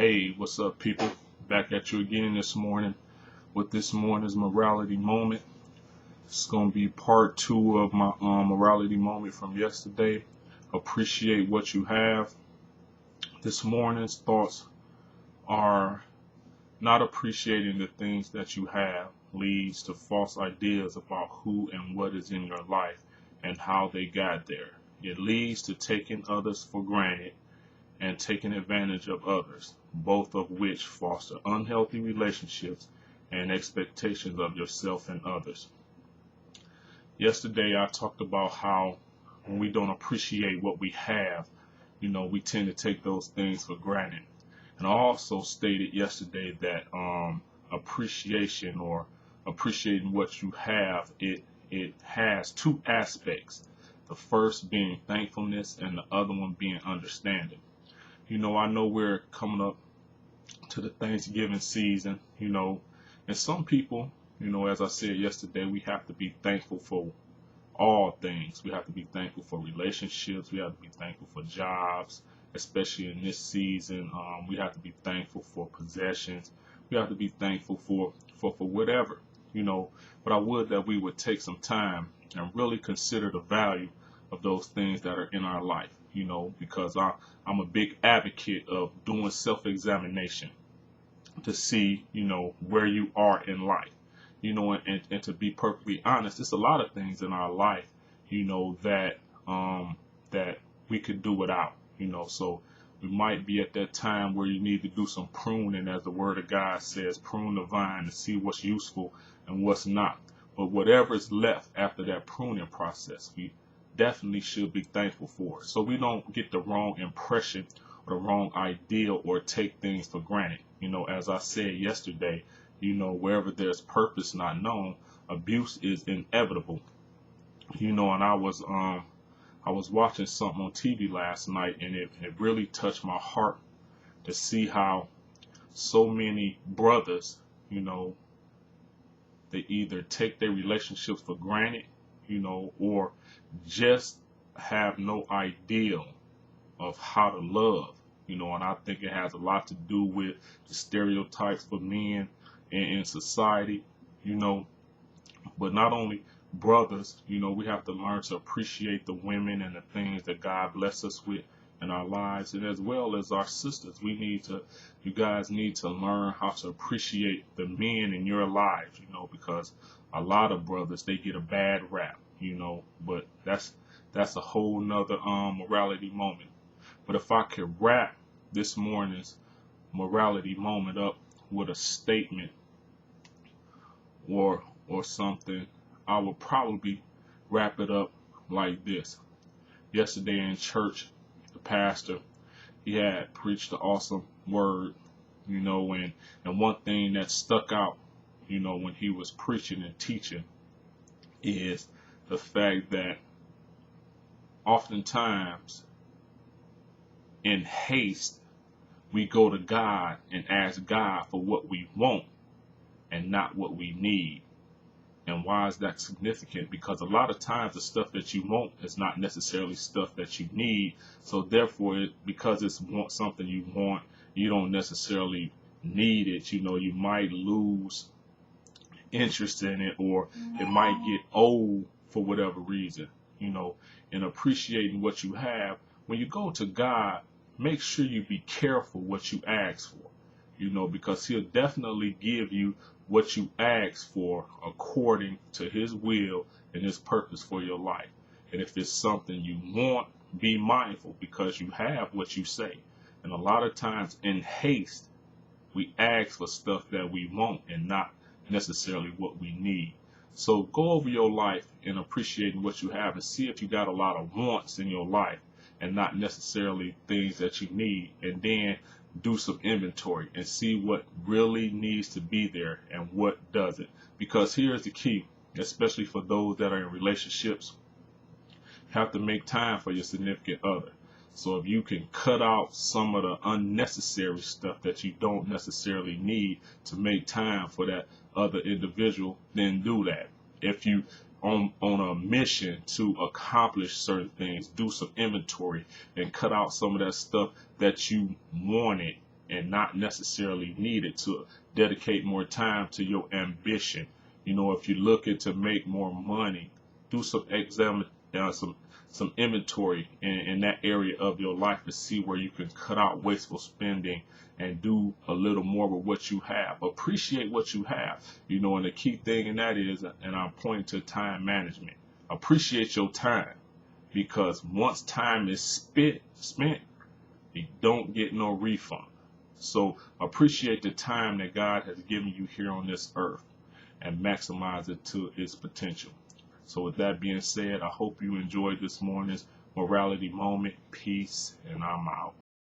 Hey, what's up, people? Back at you again this morning with this morning's morality moment. It's going to be part two of my morality moment from yesterday. Appreciate what you have. This morning's thoughts are not appreciating the things that you have leads to false ideas about who and what is in your life and how they got there. It leads to taking others for granted and taking advantage of others, both of which foster unhealthy relationships and expectations of yourself and others. Yesterday, I talked about how when we don't appreciate what we have, we tend to take those things for granted. And I also stated yesterday that appreciation or appreciating what you have, it has two aspects. The first being thankfulness and the other one being understanding. I know we're coming up to the Thanksgiving season, and some people, as I said yesterday, we have to be thankful for all things. We have to be thankful for relationships. We have to be thankful for jobs, especially in this season. We have to be thankful for possessions. We have to be thankful for whatever, but I would that we would take some time and really consider the value of those things that are in our life, because I'm a big advocate of doing self-examination to see, where you are in life, and to be perfectly honest, there's a lot of things in our life, that we could do without, so we might be at that time where you need to do some pruning, as the word of God says, prune the vine to see what's useful and what's not. But whatever is left after that pruning process, we definitely should be thankful for, so we don't get the wrong impression or the wrong idea or take things for granted. As I said yesterday, wherever there's purpose not known, abuse is inevitable. And I was watching something on TV last night, and it really touched my heart to see how so many brothers, they either take their relationships for granted, or just have no idea of how to love, and I think it has a lot to do with the stereotypes for men in society, but not only brothers, we have to learn to appreciate the women and the things that God bless us with in our lives, and as well as our sisters. You guys need to learn how to appreciate the men in your lives, because a lot of brothers, they get a bad rap, but that's a whole nother morality moment. But if I could wrap this morning's morality moment up with a statement or something, I would probably wrap it up like this. Yesterday in church, the pastor, he had preached an awesome word, and one thing that stuck out, when he was preaching and teaching, is the fact that oftentimes in haste we go to God and ask God for what we want and not what we need. And why is that significant? Because a lot of times the stuff that you want is not necessarily stuff that you need. So therefore, because it's something you want, you don't necessarily need it. You might lose interest in it, or it might get old for whatever reason, and appreciating what you have. When you go to God, make sure you be careful what you ask for, because he'll definitely give you what you ask for according to his will and his purpose for your life. And if it's something you want, be mindful, because you have what you say. And a lot of times in haste, we ask for stuff that we want and not necessarily what we need. So go over your life and appreciating what you have, and see if you got a lot of wants in your life and not necessarily things that you need, and then do some inventory and see what really needs to be there and what doesn't. Because here's the key, especially for those that are in relationships, have to make time for your significant other. So if you can cut out some of the unnecessary stuff that you don't necessarily need to make time for that other individual, then do that. If you on a mission to accomplish certain things, do some inventory and cut out some of that stuff that you wanted and not necessarily needed to dedicate more time to your ambition. You know, if you're looking to make more money, do some some inventory in that area of your life to see where you can cut out wasteful spending and do a little more with what you have. Appreciate what you have. You know, and the key thing in that is, and I'm pointing to time management. Appreciate your time, because once time is spent, you don't get no refund. So appreciate the time that God has given you here on this earth and maximize it to its potential. So with that being said, I hope you enjoyed this morning's morality moment. Peace, and I'm out.